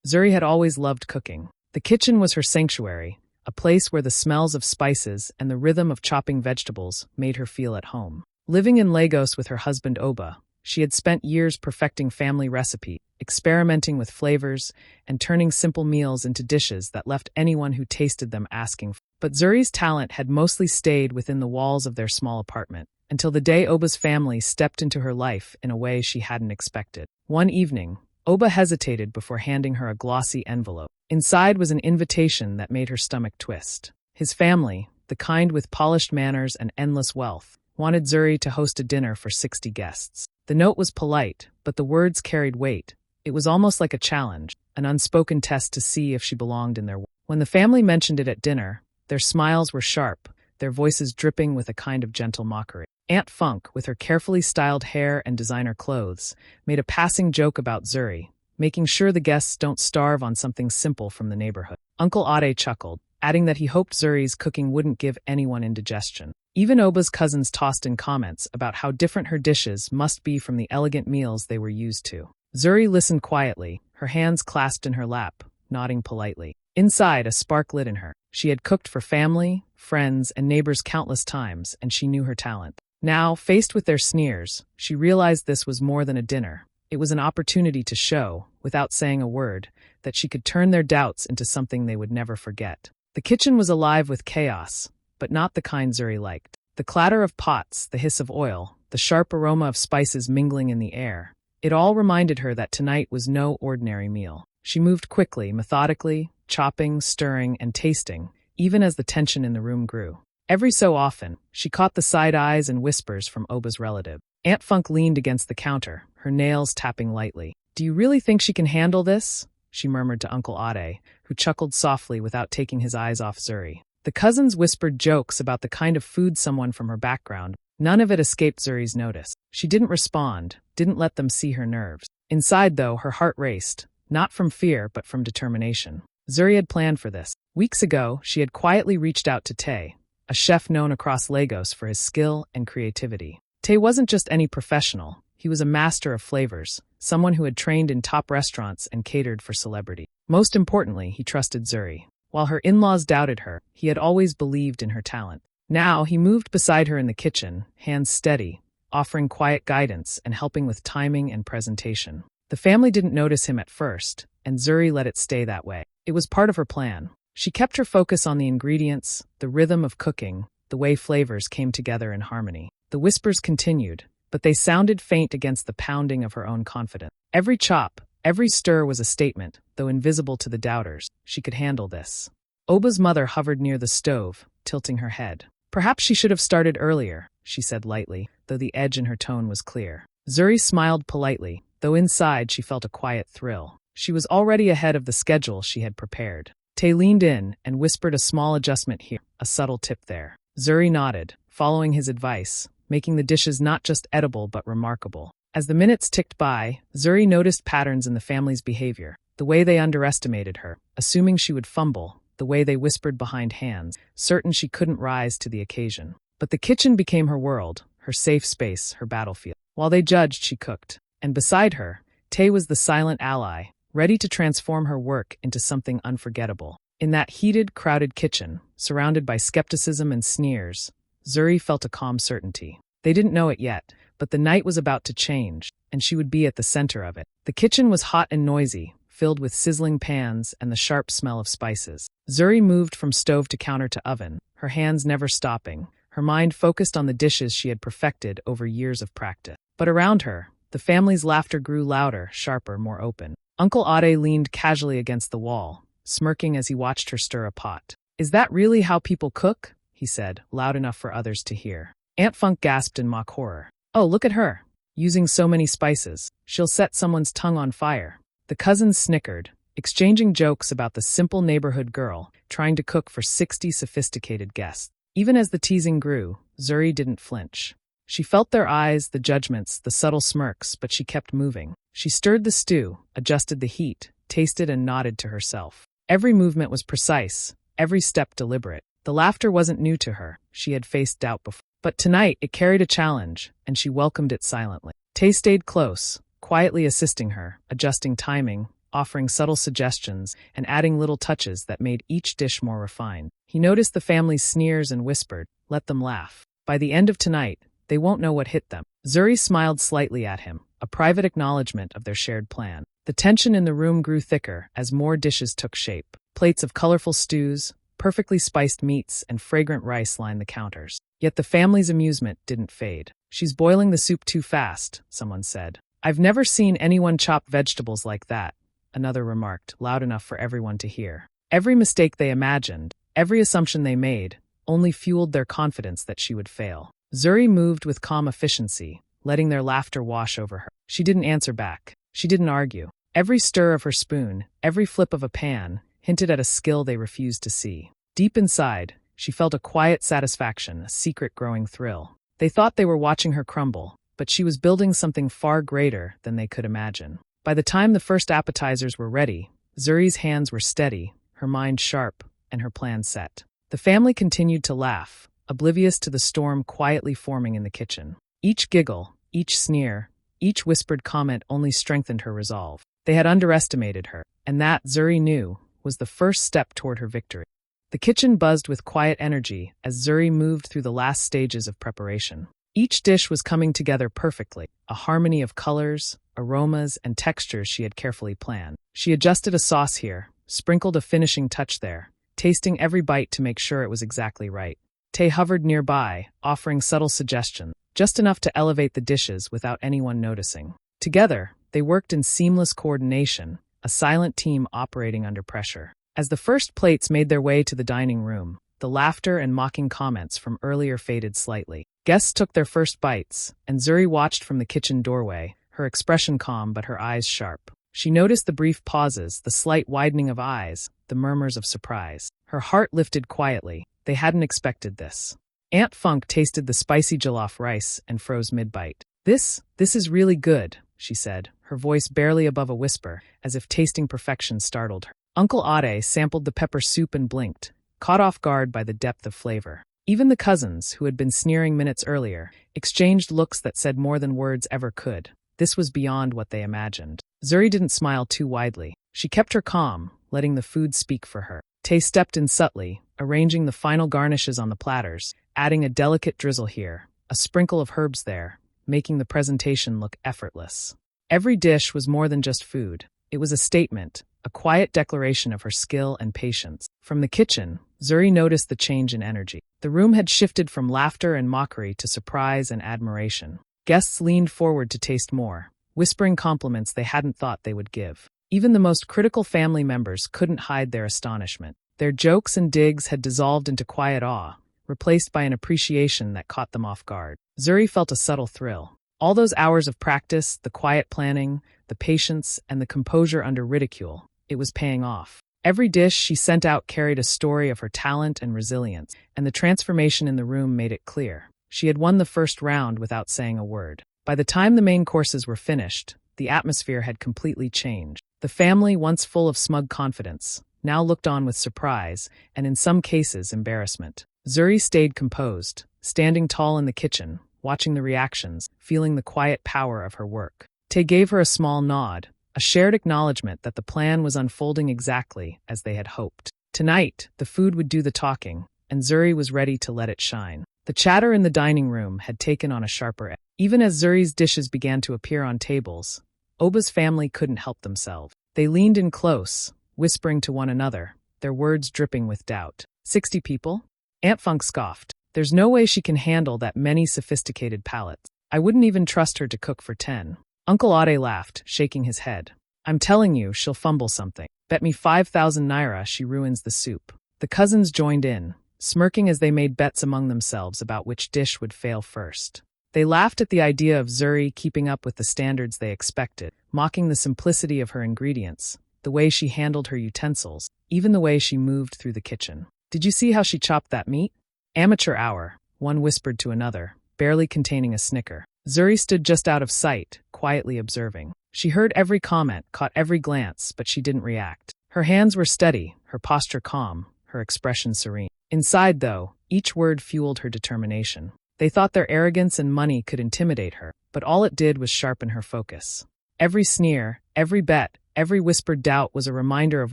Zuri had always loved cooking. The kitchen was her sanctuary, a place where the smells of spices and the rhythm of chopping vegetables made her feel at home. Living in Lagos with her husband Oba, she had spent years perfecting family recipes, experimenting with flavors, and turning simple meals into dishes that left anyone who tasted them asking for. But Zuri's talent had mostly stayed within the walls of their small apartment, until the day Oba's family stepped into her life in a way she hadn't expected. One evening, Oba hesitated before handing her a glossy envelope. Inside was an invitation that made her stomach twist. His family, the kind with polished manners and endless wealth, wanted Zuri to host a dinner for 60 guests. The note was polite, but the words carried weight. It was almost like a challenge, an unspoken test to see if she belonged in their world. When the family mentioned it at dinner, their smiles were sharp, their voices dripping with a kind of gentle mockery. Aunt Funk, with her carefully styled hair and designer clothes, made a passing joke about Zuri, making sure the guests don't starve on something simple from the neighborhood. Uncle Ade chuckled, adding that he hoped Zuri's cooking wouldn't give anyone indigestion. Even Oba's cousins tossed in comments about how different her dishes must be from the elegant meals they were used to. Zuri listened quietly, her hands clasped in her lap, nodding politely. Inside, a spark lit in her. She had cooked for family, friends, and neighbors countless times, and she knew her talent. Now, faced with their sneers, she realized this was more than a dinner. It was an opportunity to show, without saying a word, that she could turn their doubts into something they would never forget. The kitchen was alive with chaos, but not the kind Zuri liked. The clatter of pots, the hiss of oil, the sharp aroma of spices mingling in the air. It all reminded her that tonight was no ordinary meal. She moved quickly, methodically, chopping, stirring, and tasting, even as the tension in the room grew. Every so often, she caught the side eyes and whispers from Oba's relative. Aunt Funk leaned against the counter, her nails tapping lightly. "Do you really think she can handle this?" she murmured to Uncle Ade, who chuckled softly without taking his eyes off Zuri. The cousins whispered jokes about the kind of food someone from her background. None of it escaped Zuri's notice. She didn't respond, didn't let them see her nerves. Inside, though, her heart raced, not from fear but from determination. Zuri had planned for this. Weeks ago, she had quietly reached out to Tay, a chef known across Lagos for his skill and creativity. Tay wasn't just any professional. He was a master of flavors, someone who had trained in top restaurants and catered for celebrity. Most importantly, he trusted Zuri. While her in-laws doubted her, he had always believed in her talent. Now, he moved beside her in the kitchen, hands steady, offering quiet guidance and helping with timing and presentation. The family didn't notice him at first, and Zuri let it stay that way. It was part of her plan. She kept her focus on the ingredients, the rhythm of cooking, the way flavors came together in harmony. The whispers continued, but they sounded faint against the pounding of her own confidence. Every chop, every stir was a statement, though invisible to the doubters. She could handle this. Oba's mother hovered near the stove, tilting her head. "Perhaps she should have started earlier," she said lightly, though the edge in her tone was clear. Zuri smiled politely, though inside she felt a quiet thrill. She was already ahead of the schedule she had prepared. Tay leaned in and whispered a small adjustment here, a subtle tip there. Zuri nodded, following his advice, making the dishes not just edible but remarkable. As the minutes ticked by, Zuri noticed patterns in the family's behavior, the way they underestimated her, assuming she would fumble, the way they whispered behind hands, certain she couldn't rise to the occasion. But the kitchen became her world, her safe space, her battlefield. While they judged, she cooked. And beside her, Tay was the silent ally, ready to transform her work into something unforgettable. In that heated, crowded kitchen, surrounded by skepticism and sneers, Zuri felt a calm certainty. They didn't know it yet, but the night was about to change, and she would be at the center of it. The kitchen was hot and noisy, filled with sizzling pans and the sharp smell of spices. Zuri moved from stove to counter to oven, her hands never stopping, her mind focused on the dishes she had perfected over years of practice. But around her, the family's laughter grew louder, sharper, more open. Uncle Ade leaned casually against the wall, smirking as he watched her stir a pot. "Is that really how people cook?" he said, loud enough for others to hear. Aunt Funk gasped in mock horror. "Oh, look at her, using so many spices. She'll set someone's tongue on fire." The cousins snickered, exchanging jokes about the simple neighborhood girl trying to cook for 60 sophisticated guests. Even as the teasing grew, Zuri didn't flinch. She felt their eyes, the judgments, the subtle smirks, but she kept moving. She stirred the stew, adjusted the heat, tasted and nodded to herself. Every movement was precise, every step deliberate. The laughter wasn't new to her. She had faced doubt before. But tonight it carried a challenge, and she welcomed it silently. Tay stayed close, quietly assisting her, adjusting timing, offering subtle suggestions and adding little touches that made each dish more refined. He noticed the family's sneers and whispered, "Let them laugh. By the end of tonight, they won't know what hit them." Zuri smiled slightly at him, a private acknowledgement of their shared plan. The tension in the room grew thicker as more dishes took shape. Plates of colorful stews, perfectly spiced meats, and fragrant rice lined the counters. Yet the family's amusement didn't fade. "She's boiling the soup too fast," someone said. "I've never seen anyone chop vegetables like that," another remarked, loud enough for everyone to hear. Every mistake they imagined, every assumption they made, only fueled their confidence that she would fail. Zuri moved with calm efficiency, letting their laughter wash over her. She didn't answer back. She didn't argue. Every stir of her spoon, every flip of a pan, hinted at a skill they refused to see. Deep inside, she felt a quiet satisfaction, a secret growing thrill. They thought they were watching her crumble, but she was building something far greater than they could imagine. By the time the first appetizers were ready, Zuri's hands were steady, her mind sharp, and her plan set. The family continued to laugh, oblivious to the storm quietly forming in the kitchen. Each giggle, each sneer, each whispered comment only strengthened her resolve. They had underestimated her, and that, Zuri knew, was the first step toward her victory. The kitchen buzzed with quiet energy as Zuri moved through the last stages of preparation. Each dish was coming together perfectly, a harmony of colors, aromas, and textures she had carefully planned. She adjusted a sauce here, sprinkled a finishing touch there, tasting every bite to make sure it was exactly right. Tay hovered nearby, offering subtle suggestions, just enough to elevate the dishes without anyone noticing. Together, they worked in seamless coordination, a silent team operating under pressure. As the first plates made their way to the dining room, the laughter and mocking comments from earlier faded slightly. Guests took their first bites, and Zuri watched from the kitchen doorway, her expression calm but her eyes sharp. She noticed the brief pauses, the slight widening of eyes, the murmurs of surprise. Her heart lifted quietly. They hadn't expected this. Aunt Funk tasted the spicy jollof rice and froze mid-bite. This is really good," she said, her voice barely above a whisper, as if tasting perfection startled her. Uncle Ade sampled the pepper soup and blinked, caught off guard by the depth of flavor. Even the cousins, who had been sneering minutes earlier, exchanged looks that said more than words ever could. This was beyond what they imagined. Zuri didn't smile too widely. She kept her calm, letting the food speak for her. Tay stepped in subtly, arranging the final garnishes on the platters, adding a delicate drizzle here, a sprinkle of herbs there, making the presentation look effortless. Every dish was more than just food. It was a statement, a quiet declaration of her skill and patience. From the kitchen, Zuri noticed the change in energy. The room had shifted from laughter and mockery to surprise and admiration. Guests leaned forward to taste more, whispering compliments they hadn't thought they would give. Even the most critical family members couldn't hide their astonishment. Their jokes and digs had dissolved into quiet awe, replaced by an appreciation that caught them off guard. Zuri felt a subtle thrill. All those hours of practice, the quiet planning, the patience, and the composure under ridicule, it was paying off. Every dish she sent out carried a story of her talent and resilience, and the transformation in the room made it clear. She had won the first round without saying a word. By the time the main courses were finished, the atmosphere had completely changed. The family, once full of smug confidence, now looked on with surprise, and in some cases embarrassment. Zuri stayed composed, standing tall in the kitchen, watching the reactions, feeling the quiet power of her work. Tay gave her a small nod, a shared acknowledgement that the plan was unfolding exactly as they had hoped. Tonight, the food would do the talking, and Zuri was ready to let it shine. The chatter in the dining room had taken on a sharper edge. Even as Zuri's dishes began to appear on tables, Oba's family couldn't help themselves. They leaned in close, whispering to one another, their words dripping with doubt. 60 people? Aunt Funk scoffed. There's no way she can handle that many sophisticated palates. I wouldn't even trust her to cook for 10. Uncle Ade laughed, shaking his head. I'm telling you, she'll fumble something. Bet me 5,000 naira she ruins the soup. The cousins joined in, smirking as they made bets among themselves about which dish would fail first. They laughed at the idea of Zuri keeping up with the standards they expected, mocking the simplicity of her ingredients, the way she handled her utensils, even the way she moved through the kitchen. Did you see how she chopped that meat? Amateur hour, one whispered to another, barely containing a snicker. Zuri stood just out of sight, quietly observing. She heard every comment, caught every glance, but she didn't react. Her hands were steady, her posture calm, her expression serene. Inside, though, each word fueled her determination. They thought their arrogance and money could intimidate her, but all it did was sharpen her focus. Every sneer, every bet, Every whispered doubt was a reminder of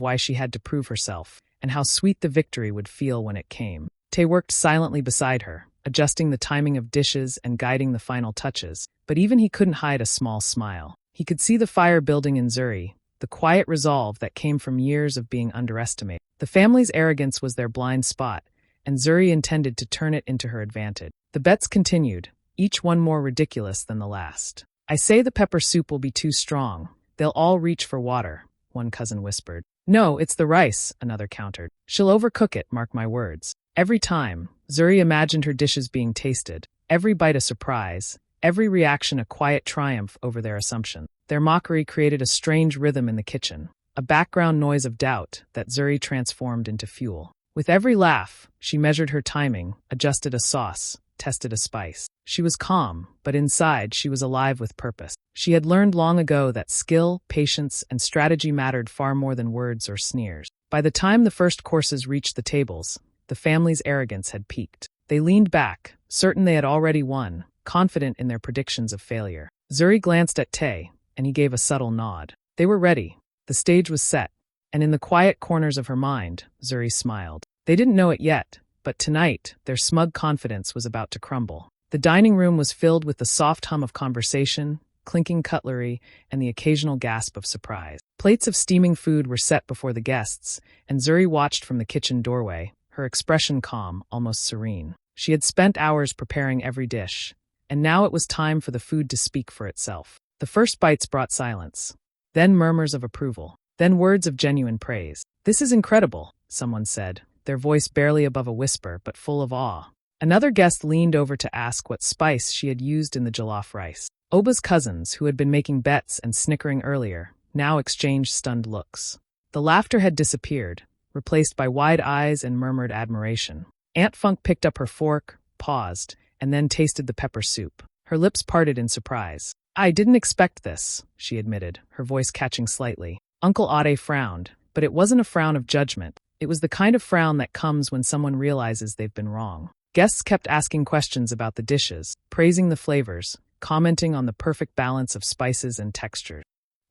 why she had to prove herself, and how sweet the victory would feel when it came. Tay worked silently beside her, adjusting the timing of dishes and guiding the final touches, but even he couldn't hide a small smile. He could see the fire building in Zuri, the quiet resolve that came from years of being underestimated. The family's arrogance was their blind spot, and Zuri intended to turn it into her advantage. The bets continued, each one more ridiculous than the last. "I say the pepper soup will be too strong. They'll all reach for water," one cousin whispered. "No, it's the rice," another countered. "She'll overcook it, mark my words." Every time, Zuri imagined her dishes being tasted, every bite a surprise, every reaction a quiet triumph over their assumption. Their mockery created a strange rhythm in the kitchen, a background noise of doubt that Zuri transformed into fuel. With every laugh, she measured her timing, adjusted a sauce, tested a spice. She was calm, but inside she was alive with purpose. She had learned long ago that skill, patience, and strategy mattered far more than words or sneers. By the time the first courses reached the tables, the family's arrogance had peaked. They leaned back, certain they had already won, confident in their predictions of failure. Zuri glanced at Tay, and he gave a subtle nod. They were ready. The stage was set, and in the quiet corners of her mind, Zuri smiled. They didn't know it yet, but tonight, their smug confidence was about to crumble. The dining room was filled with the soft hum of conversation, clinking cutlery, and the occasional gasp of surprise. Plates of steaming food were set before the guests, and Zuri watched from the kitchen doorway, her expression calm, almost serene. She had spent hours preparing every dish, and now it was time for the food to speak for itself. The first bites brought silence, then murmurs of approval, then words of genuine praise. "This is incredible," someone said, their voice barely above a whisper but full of awe. Another guest leaned over to ask what spice she had used in the jollof rice. Oba's cousins, who had been making bets and snickering earlier, now exchanged stunned looks. The laughter had disappeared, replaced by wide eyes and murmured admiration. Aunt Funk picked up her fork, paused, and then tasted the pepper soup. Her lips parted in surprise. "I didn't expect this," she admitted, her voice catching slightly. Uncle Ade frowned, but it wasn't a frown of judgment. It was the kind of frown that comes when someone realizes they've been wrong. Guests kept asking questions about the dishes, praising the flavors, commenting on the perfect balance of spices and textures.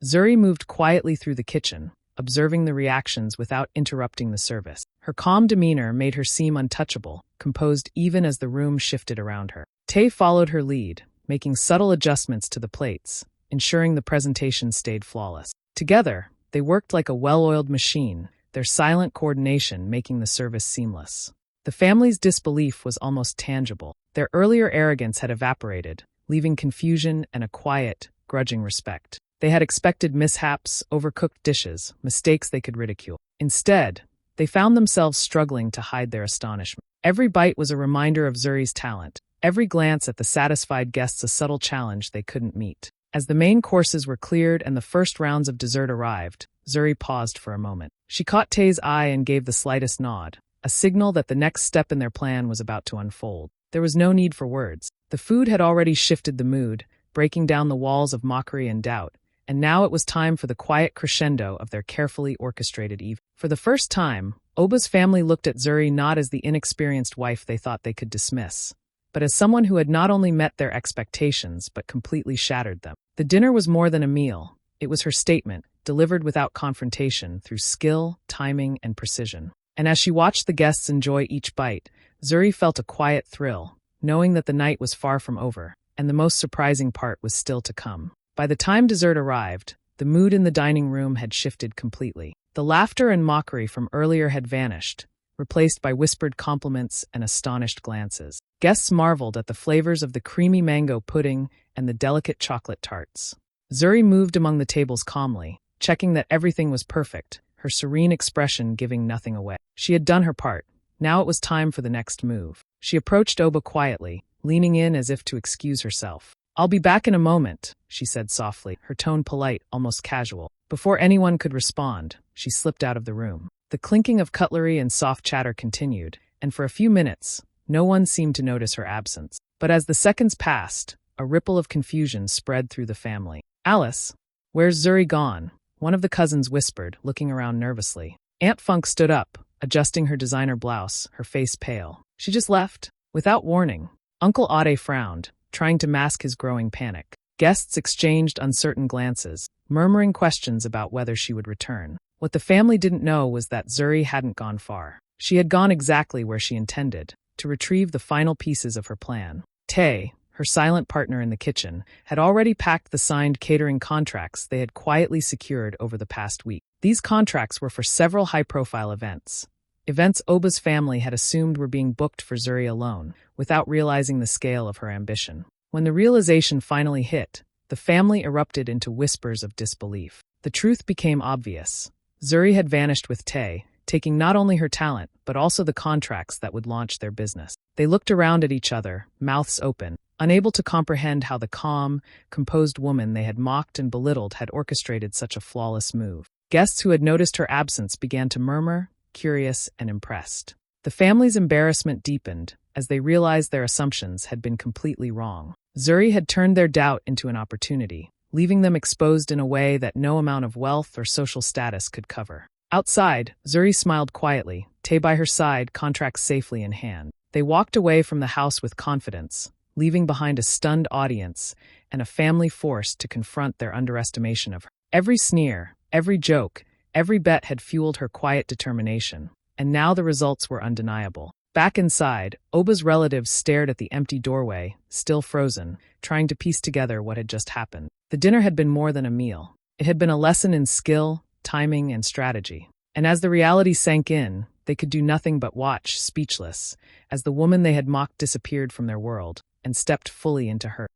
Zuri moved quietly through the kitchen, observing the reactions without interrupting the service. Her calm demeanor made her seem untouchable, composed even as the room shifted around her. Tay followed her lead, making subtle adjustments to the plates, ensuring the presentation stayed flawless. Together, they worked like a well-oiled machine, their silent coordination making the service seamless. The family's disbelief was almost tangible. Their earlier arrogance had evaporated, leaving confusion and a quiet, grudging respect. They had expected mishaps, overcooked dishes, mistakes they could ridicule. Instead, they found themselves struggling to hide their astonishment. Every bite was a reminder of Zuri's talent, every glance at the satisfied guests a subtle challenge they couldn't meet. As the main courses were cleared and the first rounds of dessert arrived, Zuri paused for a moment. She caught Tay's eye and gave the slightest nod, a signal that the next step in their plan was about to unfold. There was no need for words. The food had already shifted the mood, breaking down the walls of mockery and doubt, and now it was time for the quiet crescendo of their carefully orchestrated evening. For the first time, Oba's family looked at Zuri not as the inexperienced wife they thought they could dismiss, but as someone who had not only met their expectations but completely shattered them. The dinner was more than a meal. It was her statement, delivered without confrontation through skill, timing, and precision. And as she watched the guests enjoy each bite, Zuri felt a quiet thrill, knowing that the night was far from over, and the most surprising part was still to come. By the time dessert arrived, the mood in the dining room had shifted completely. The laughter and mockery from earlier had vanished, replaced by whispered compliments and astonished glances. Guests marveled at the flavors of the creamy mango pudding and the delicate chocolate tarts. Zuri moved among the tables calmly, checking that everything was perfect, her serene expression giving nothing away. She had done her part. Now it was time for the next move. She approached Oba quietly, leaning in as if to excuse herself. "I'll be back in a moment," she said softly, her tone polite, almost casual. Before anyone could respond, she slipped out of the room. The clinking of cutlery and soft chatter continued, and for a few minutes, no one seemed to notice her absence. But as the seconds passed, a ripple of confusion spread through the family. "Alice, where's Zuri gone?" one of the cousins whispered, looking around nervously. Aunt Funk stood up, adjusting her designer blouse, her face pale. "She just left, without warning." Uncle Ade frowned, trying to mask his growing panic. Guests exchanged uncertain glances, murmuring questions about whether she would return. What the family didn't know was that Zuri hadn't gone far. She had gone exactly where she intended, to retrieve the final pieces of her plan. Tay, her silent partner in the kitchen, had already packed the signed catering contracts they had quietly secured over the past week. These contracts were for several high-profile events. Events Oba's family had assumed were being booked for Zuri alone, without realizing the scale of her ambition. When the realization finally hit, the family erupted into whispers of disbelief. The truth became obvious. Zuri had vanished with Tay, taking not only her talent, but also the contracts that would launch their business. They looked around at each other, mouths open, unable to comprehend how the calm, composed woman they had mocked and belittled had orchestrated such a flawless move. Guests who had noticed her absence began to murmur, curious and impressed. The family's embarrassment deepened as they realized their assumptions had been completely wrong. Zuri had turned their doubt into an opportunity, leaving them exposed in a way that no amount of wealth or social status could cover. Outside, Zuri smiled quietly, Tay by her side, contracts safely in hand. They walked away from the house with confidence, leaving behind a stunned audience and a family forced to confront their underestimation of her. Every sneer, every joke, every bet had fueled her quiet determination, and now the results were undeniable. Back inside, Oba's relatives stared at the empty doorway, still frozen, trying to piece together what had just happened. The dinner had been more than a meal. It had been a lesson in skill, timing, and strategy. And as the reality sank in, they could do nothing but watch, speechless, as the woman they had mocked disappeared from their world and stepped fully into her.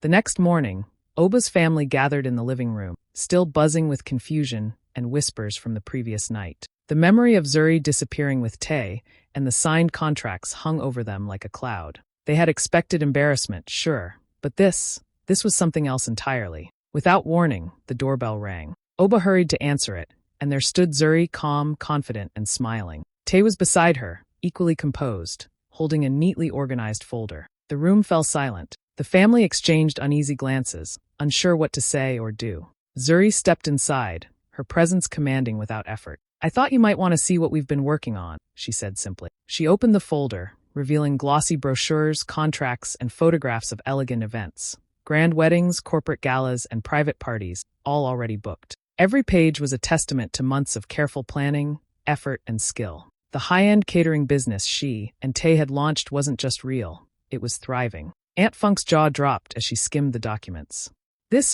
The next morning, Oba's family gathered in the living room, still buzzing with confusion and whispers from the previous night. The memory of Zuri disappearing with Tay and the signed contracts hung over them like a cloud. They had expected embarrassment, sure, but this was something else entirely. Without warning, the doorbell rang. Oba hurried to answer it, and there stood Zuri, calm, confident, and smiling. Tay was beside her, equally composed, holding a neatly organized folder. The room fell silent. The family exchanged uneasy glances, unsure what to say or do. Zuri stepped inside, her presence commanding without effort. "I thought you might want to see what we've been working on," she said simply. She opened the folder, revealing glossy brochures, contracts, and photographs of elegant events. Grand weddings, corporate galas, and private parties, all already booked. Every page was a testament to months of careful planning, effort, and skill. The high-end catering business she and Tay had launched wasn't just real, it was thriving. Aunt Funk's jaw dropped as she skimmed the documents.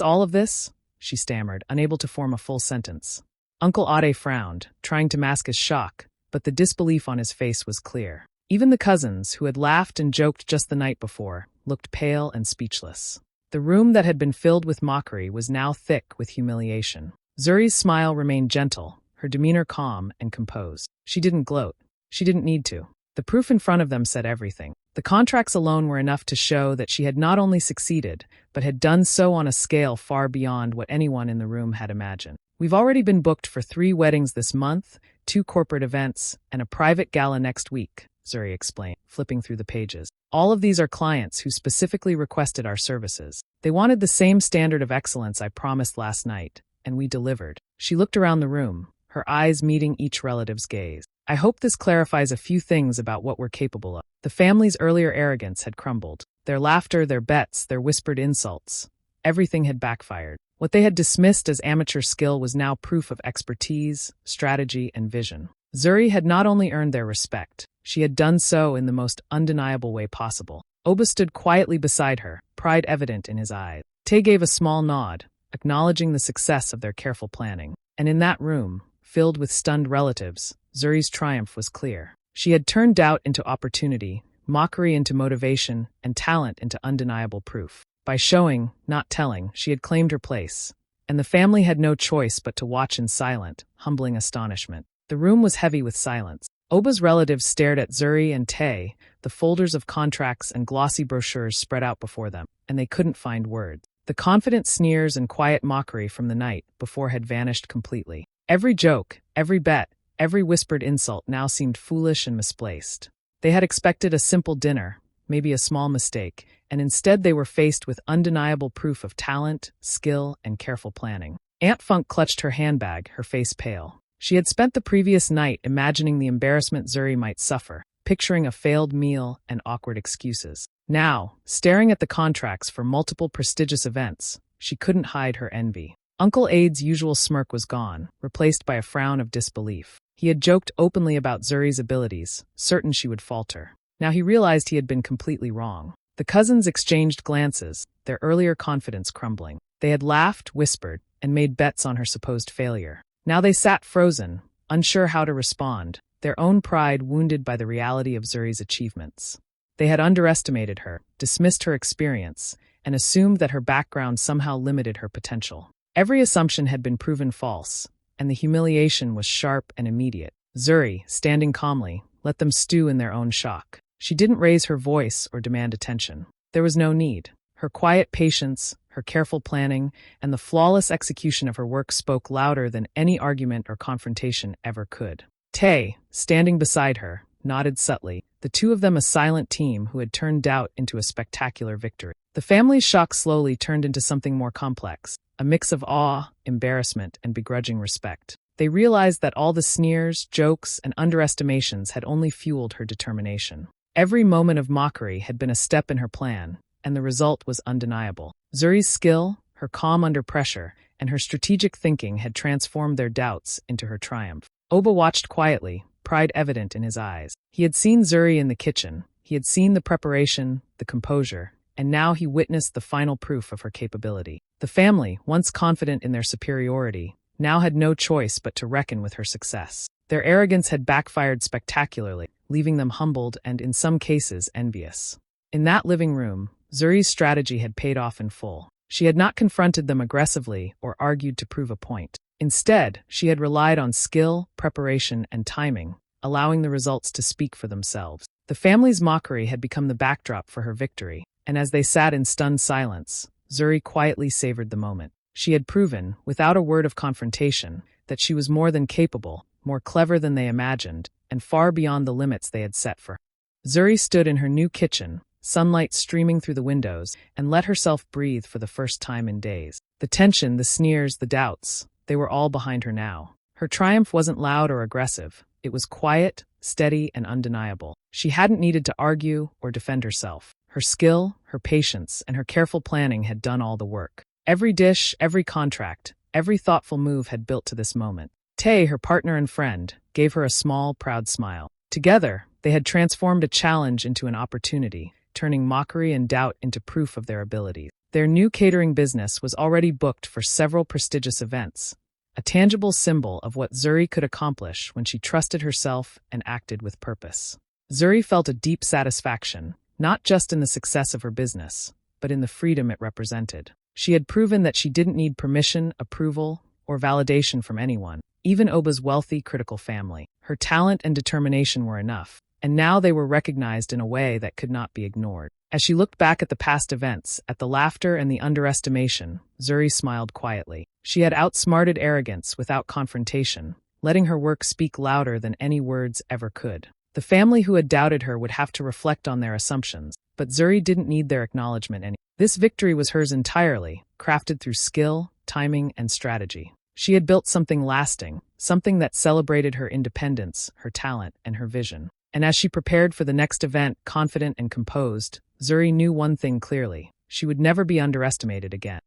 All of this?" she stammered, unable to form a full sentence. Uncle Ade frowned, trying to mask his shock, but the disbelief on his face was clear. Even the cousins, who had laughed and joked just the night before, looked pale and speechless. The room that had been filled with mockery was now thick with humiliation. Zuri's smile remained gentle, her demeanor calm and composed. She didn't gloat. She didn't need to. The proof in front of them said everything. The contracts alone were enough to show that she had not only succeeded, but had done so on a scale far beyond what anyone in the room had imagined. "We've already been booked for 3 weddings this month, 2 corporate events, and a private gala next week," Zuri explained, flipping through the pages. "All of these are clients who specifically requested our services. They wanted the same standard of excellence I promised last night, and we delivered." She looked around the room, her eyes meeting each relative's gaze. "I hope this clarifies a few things about what we're capable of." The family's earlier arrogance had crumbled. Their laughter, their bets, their whispered insults. Everything had backfired. What they had dismissed as amateur skill was now proof of expertise, strategy, and vision. Zuri had not only earned their respect, she had done so in the most undeniable way possible. Oba stood quietly beside her, pride evident in his eyes. Tay gave a small nod, acknowledging the success of their careful planning. And in that room, filled with stunned relatives, Zuri's triumph was clear. She had turned doubt into opportunity, mockery into motivation, and talent into undeniable proof. By showing, not telling, she had claimed her place, and the family had no choice but to watch in silent, humbling astonishment. The room was heavy with silence. Oba's relatives stared at Zuri and Tay, the folders of contracts and glossy brochures spread out before them, and they couldn't find words. The confident sneers and quiet mockery from the night before had vanished completely. Every joke, every bet, every whispered insult now seemed foolish and misplaced. They had expected a simple dinner, maybe a small mistake, and instead they were faced with undeniable proof of talent, skill, and careful planning. Aunt Funk clutched her handbag, her face pale. She had spent the previous night imagining the embarrassment Zuri might suffer, picturing a failed meal and awkward excuses. Now, staring at the contracts for multiple prestigious events, she couldn't hide her envy. Uncle Ade's usual smirk was gone, replaced by a frown of disbelief. He had joked openly about Zuri's abilities, certain she would falter. Now he realized he had been completely wrong. The cousins exchanged glances, their earlier confidence crumbling. They had laughed, whispered, and made bets on her supposed failure. Now they sat frozen, unsure how to respond, their own pride wounded by the reality of Zuri's achievements. They had underestimated her, dismissed her experience, and assumed that her background somehow limited her potential. Every assumption had been proven false, and the humiliation was sharp and immediate. Zuri, standing calmly, let them stew in their own shock. She didn't raise her voice or demand attention. There was no need. Her quiet patience, her careful planning, and the flawless execution of her work spoke louder than any argument or confrontation ever could. Tay, standing beside her, nodded subtly, the two of them a silent team who had turned doubt into a spectacular victory. The family's shock slowly turned into something more complex, a mix of awe, embarrassment, and begrudging respect. They realized that all the sneers, jokes, and underestimations had only fueled her determination. Every moment of mockery had been a step in her plan, and the result was undeniable. Zuri's skill, her calm under pressure, and her strategic thinking had transformed their doubts into her triumph. Oba watched quietly, pride evident in his eyes. He had seen Zuri in the kitchen, he had seen the preparation, the composure, and now he witnessed the final proof of her capability. The family, once confident in their superiority, now had no choice but to reckon with her success. Their arrogance had backfired spectacularly, leaving them humbled and, in some cases, envious. In that living room, Zuri's strategy had paid off in full. She had not confronted them aggressively or argued to prove a point. Instead, she had relied on skill, preparation, and timing, allowing the results to speak for themselves. The family's mockery had become the backdrop for her victory, and as they sat in stunned silence, Zuri quietly savored the moment. She had proven, without a word of confrontation, that she was more than capable, more clever than they imagined, and far beyond the limits they had set for her. Zuri stood in her new kitchen, sunlight streaming through the windows, and let herself breathe for the first time in days. The tension, the sneers, the doubts, they were all behind her now. Her triumph wasn't loud or aggressive. It was quiet, steady, and undeniable. She hadn't needed to argue or defend herself. Her skill, her patience, and her careful planning had done all the work. Every dish, every contract, every thoughtful move had built to this moment. Tay, her partner and friend, gave her a small, proud smile. Together, they had transformed a challenge into an opportunity, turning mockery and doubt into proof of their abilities. Their new catering business was already booked for several prestigious events, a tangible symbol of what Zuri could accomplish when she trusted herself and acted with purpose. Zuri felt a deep satisfaction, not just in the success of her business, but in the freedom it represented. She had proven that she didn't need permission, approval, or validation from anyone, even Oba's wealthy, critical family. Her talent and determination were enough, and now they were recognized in a way that could not be ignored. As she looked back at the past events, at the laughter and the underestimation, Zuri smiled quietly. She had outsmarted arrogance without confrontation, letting her work speak louder than any words ever could. The family who had doubted her would have to reflect on their assumptions, but Zuri didn't need their acknowledgement anymore. This victory was hers entirely, crafted through skill, timing, and strategy. She had built something lasting, something that celebrated her independence, her talent, and her vision. And as she prepared for the next event, confident and composed, Zuri knew one thing clearly: she would never be underestimated again.